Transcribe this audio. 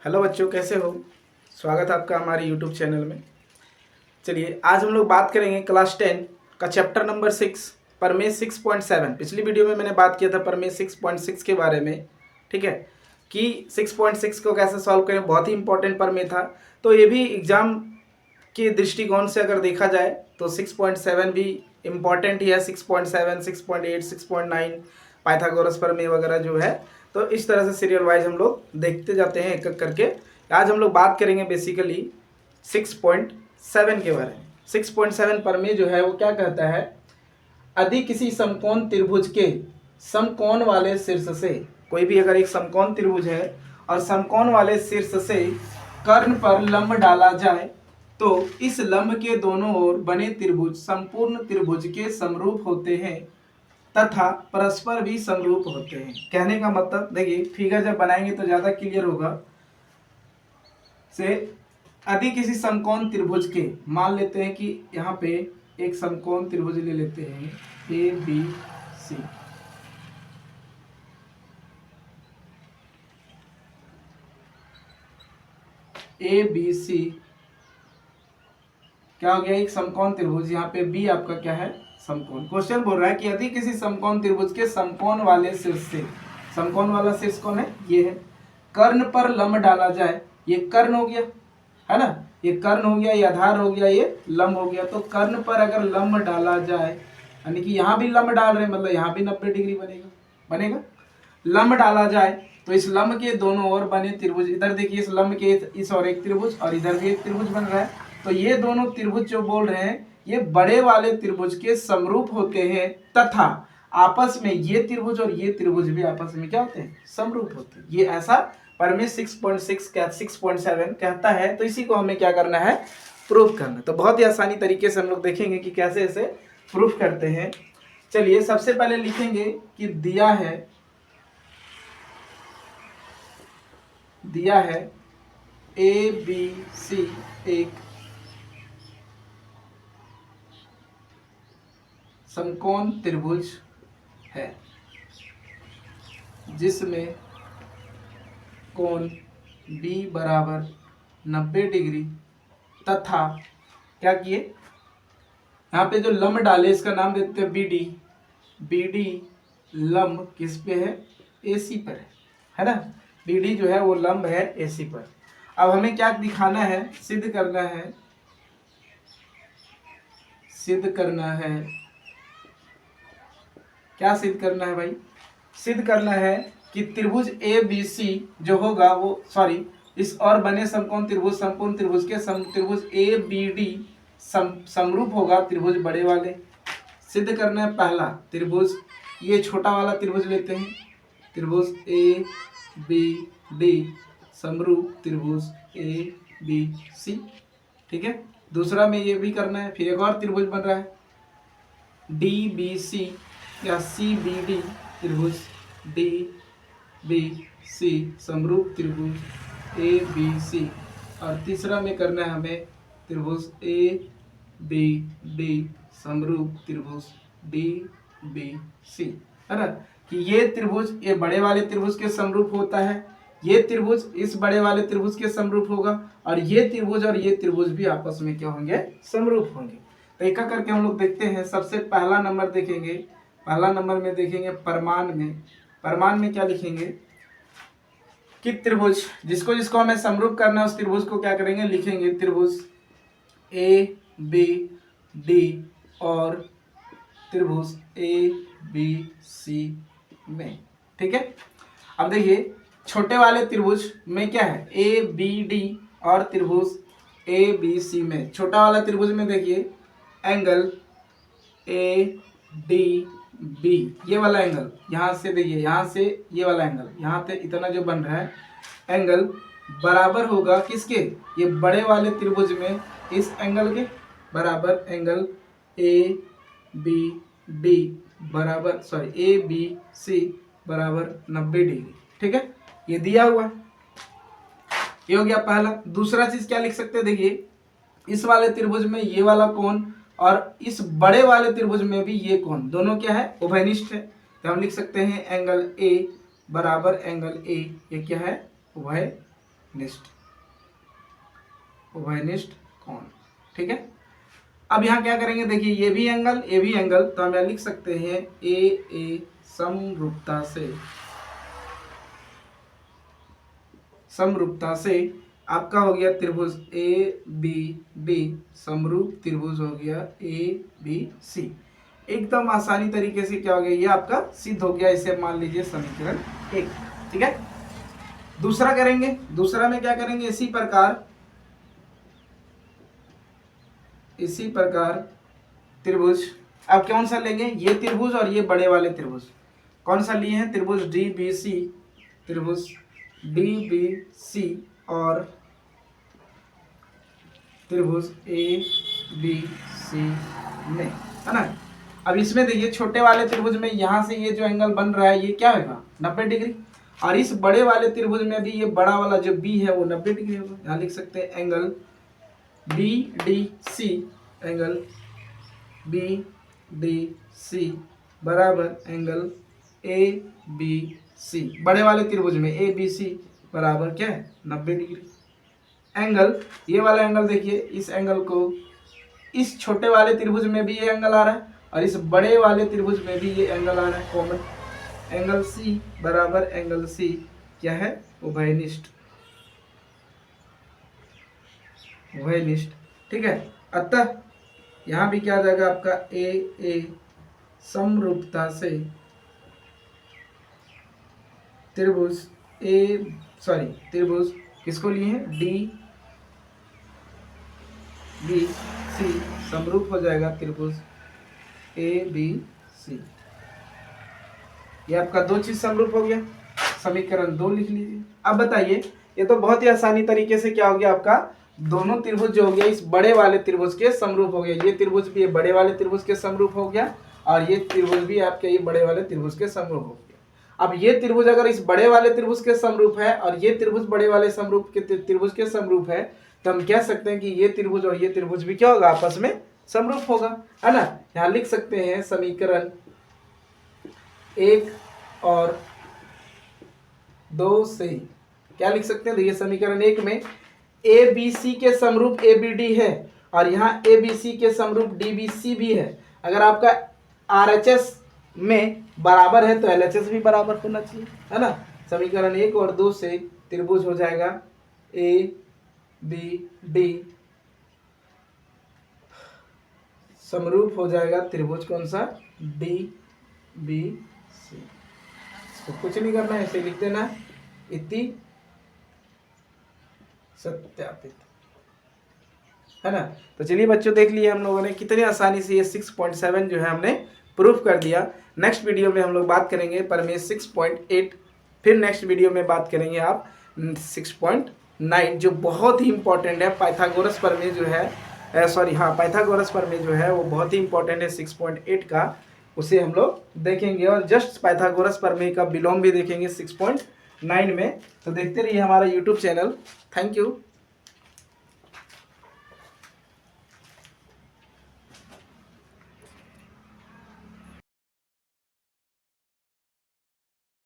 Hello बच्चों, कैसे हो। स्वागत है आपका हमारे यूट्यूब चैनल में। चलिए आज हम लोग बात करेंगे क्लास 10 का चैप्टर नंबर 6 प्रमेय 6.7। पिछली वीडियो में मैंने बात किया था प्रमेय 6.6 के बारे में, ठीक है, कि 6.6 को कैसे सॉल्व करें। बहुत ही इंपॉर्टेंट प्रमेय था। तो ये भी एग्जाम के दृष्टिकोण से अगर देखा जाए तो 6.7 भी इम्पॉर्टेंट ही है। 6.7, 6.8, 6.9 पाइथागोरस प्रमेय वगैरह जो है। तो इस तरह से सीरियल वाइज हम लोग देखते जाते हैं एक एक करके। आज हम लोग बात करेंगे बेसिकली 6.7 के बारे में। 6.7 प्रमेय जो है वो क्या कहता है, यदि किसी समकोण त्रिभुज के समकोण वाले शीर्ष से, कोई भी अगर एक समकोण त्रिभुज है और समकोण वाले शीर्ष से कर्ण पर लंब डाला जाए तो इस लंब के दोनों ओर बने त्रिभुज संपूर्ण त्रिभुज के समरूप होते हैं तथा परस्पर भी समरूप होते हैं। कहने का मतलब देखिए, फिगर जब बनाएंगे तो ज्यादा क्लियर होगा। से यदि किसी समकोण त्रिभुज के, मान लेते हैं कि यहाँ पे एक समकोण त्रिभुज ले लेते हैं A B C. A B C क्या हो गया, एक समकोण त्रिभुज। यहाँ पे बी आपका क्या है, समकोण। क्वेश्चन बोल रहा है कि यदि किसी समकोण त्रिभुज के समकोण वाले शीर्ष से, समकोण वाला शीर्ष कौन है, ये है, कर्ण पर लंब डाला जाए। ये कर्ण हो गया है ना, ये कर्ण हो गया, ये आधार हो गया, ये लंब हो गया। तो कर्ण पर अगर लंब डाला जाए, यानी कि यहाँ भी लंब डाल रहे हैं, मतलब यहाँ भी 90 डिग्री बनेगा। लंब डाला जाए तो इस लंब के दोनों ओर बने त्रिभुज, इधर देखिए इस लंब के इस और एक त्रिभुज और इधर भी एक त्रिभुज बन रहा है। तो ये दोनों त्रिभुज जो बोल रहे हैं ये बड़े वाले त्रिभुज के समरूप होते हैं तथा आपस में ये त्रिभुज और ये त्रिभुज भी आपस में क्या होते हैं, समरूप होते हैं। ये ऐसा प्रमेय 6.7 कहता है। तो इसी को हमें क्या करना है, प्रूफ करना। तो बहुत ही आसानी तरीके से हम लोग देखेंगे कि कैसे इसे प्रूफ करते हैं। चलिए सबसे पहले लिखेंगे कि दिया है ए बी सी एक समकोण त्रिभुज है जिसमें कोण B बराबर 90 डिग्री तथा क्या किए, यहाँ पे जो लंब डाले इसका नाम देते हैं BD लंब किस पे है, AC पर है ना। BD जो है वो लंब है AC पर। अब हमें क्या दिखाना है, सिद्ध करना है। क्या सिद्ध करना है भाई, सिद्ध करना है कि त्रिभुज ABC जो होगा वो, सॉरी, इस और बने समकोण त्रिभुज संपूर्ण त्रिभुज के त्रिभुज ABD समरूप होगा त्रिभुज बड़े वाले। सिद्ध करना है पहला त्रिभुज, ये छोटा वाला त्रिभुज लेते हैं, त्रिभुज ABD समरूप त्रिभुज ABC, ठीक है। दूसरा में ये भी करना है, फिर एक और त्रिभुज बन रहा है DBC या CBD त्रिभुज DBC समरूप त्रिभुज ABC। और तीसरा में करना है हमें त्रिभुज ABD समरूप त्रिभुज DBC, है ना। कि ये त्रिभुज ये बड़े वाले त्रिभुज के समरूप होता है, ये त्रिभुज इस बड़े वाले त्रिभुज के समरूप होगा और ये त्रिभुज भी आपस में क्या होंगे, समरूप होंगे। तो एक करके हम लोग देखते हैं। सबसे पहला नंबर देखेंगे, पहला नंबर में देखेंगे परमाण में क्या लिखेंगे कि त्रिभुज जिसको हमें समरूप करना है उस त्रिभुज को क्या करेंगे, लिखेंगे त्रिभुज ABD और त्रिभुज ABC में, ठीक है। अब देखिए छोटे वाले त्रिभुज में क्या है, ABD और त्रिभुज ABC में, छोटा वाला त्रिभुज में देखिए एंगल ADB, ये वाला एंगल यहाँ से देखिए, यहाँ से ये वाला एंगल यहाँ पे इतना जो बन रहा है एंगल बराबर होगा किसके, ये बड़े वाले त्रिभुज में इस एंगल के बराबर एंगल ABD बराबर ABC बराबर 90 डिग्री, ठीक है। ये दिया हुआ, ये हो गया पहला। दूसरा चीज क्या लिख सकते हैं, देखिए इस वाले त्रिभुज में ये वाला कोण और इस बड़े वाले त्रिभुज में भी ये कोण, दोनों क्या है, उभयनिष्ठ है। तो हम लिख सकते हैं एंगल A बराबर एंगल A, ये क्या है, उभयनिष्ठ निष्ठ, उभयनिष्ठ कोण। ठीक है, अब यहाँ क्या करेंगे, देखिए ये भी एंगल, ये भी एंगल, तो हम यहाँ लिख सकते हैं ए समरूपता से, समरूपता से आपका हो गया त्रिभुज ए बी बी, समरूप त्रिभुज हो गया ए बी सी। एकदम आसानी तरीके से क्या हो गया, ये आपका सिद्ध हो गया। इसे तीसरा मान लीजिए समीकरण 1। ठीक है, दूसरा करेंगे। दूसरा में क्या करेंगे, इसी प्रकार त्रिभुज, अब कौन सा लेंगे, ये त्रिभुज और ये बड़े वाले त्रिभुज कौन सा लिए हैं, त्रिभुज DBC, त्रिभुज DBC और त्रिभुज ABC में, है ना। अब इसमें देखिए छोटे वाले त्रिभुज में यहाँ से ये जो एंगल बन रहा है ये क्या होगा, 90 डिग्री, और इस बड़े वाले त्रिभुज में भी ये बड़ा वाला जो B है वो 90 डिग्री होगा। यहाँ लिख सकते हैं एंगल BDC, एंगल BDC बराबर एंगल ABC, बड़े वाले त्रिभुज में ABC बराबर क्या है, 90 डिग्री। एंगल, ये वाला एंगल देखिए, इस एंगल को इस छोटे वाले त्रिभुज में भी ये एंगल आ रहा है और इस बड़े वाले त्रिभुज में भी ये एंगल आ रहा है कॉमन। एंगल C बराबर एंगल C क्या है, उभयनिष्ठ, उभयनिष्ठ। ठीक है, अतः यहाँ भी क्या आ जाएगा आपका ए समरूपता से त्रिभुज त्रिभुज किसको लिए हैं, DBC समरूप हो जाएगा त्रिभुज ABC। ये आपका दो चीज समरूप हो गया, समीकरण 2 लिख लीजिए। अब बताइए, ये तो बहुत ही आसानी तरीके से क्या हो गया आपका, दोनों त्रिभुज जो हो गया इस बड़े वाले त्रिभुज के समरूप हो गया। ये त्रिभुज भी ये बड़े वाले त्रिभुज के समरूप हो गया और ये त्रिभुज भी आपके ये बड़े वाले त्रिभुज के समरूप हो गया। अब ये त्रिभुज अगर इस बड़े वाले त्रिभुज के समरूप है और ये त्रिभुज बड़े वाले समरूप के त्रिभुज के समरूप है, तो हम कह सकते हैं कि ये त्रिभुज और ये त्रिभुज भी क्या होगा, आपस में समरूप होगा, है ना। यहाँ लिख सकते हैं समीकरण 1 और 2 से क्या लिख सकते हैं, देखिए समीकरण 1 में ABC के समरूप ABD है और यहाँ ABC के समरूप DBC भी है। अगर आपका RHS में बराबर है तो LHS भी बराबर होना चाहिए, है ना। समीकरण 1 और 2 से त्रिभुज हो जाएगा ABD समरूप हो जाएगा त्रिभुज कौन सा, DBC। इसको कुछ नहीं करना है, ऐसे लिख देना इति सत्यापित, है ना। तो चलिए बच्चों, देख लिए हम लोगों ने कितनी आसानी से ये 6.7 जो है हमने प्रूफ कर दिया। नेक्स्ट वीडियो में हम लोग बात करेंगे प्रमेय 6.8, फिर नेक्स्ट वीडियो में बात करेंगे आप 6.9 जो बहुत ही इंपॉर्टेंट है। पाइथागोरस प्रमेय जो है, पाइथागोरस प्रमेय जो है वो बहुत ही इंपॉर्टेंट है 6.8 का, उसे हम लोग देखेंगे और जस्ट पाइथागोरस प्रमेय का विलोम भी देखेंगे 6.9 में। तो देखते रहिए हमारा यूट्यूब चैनल। Thank you.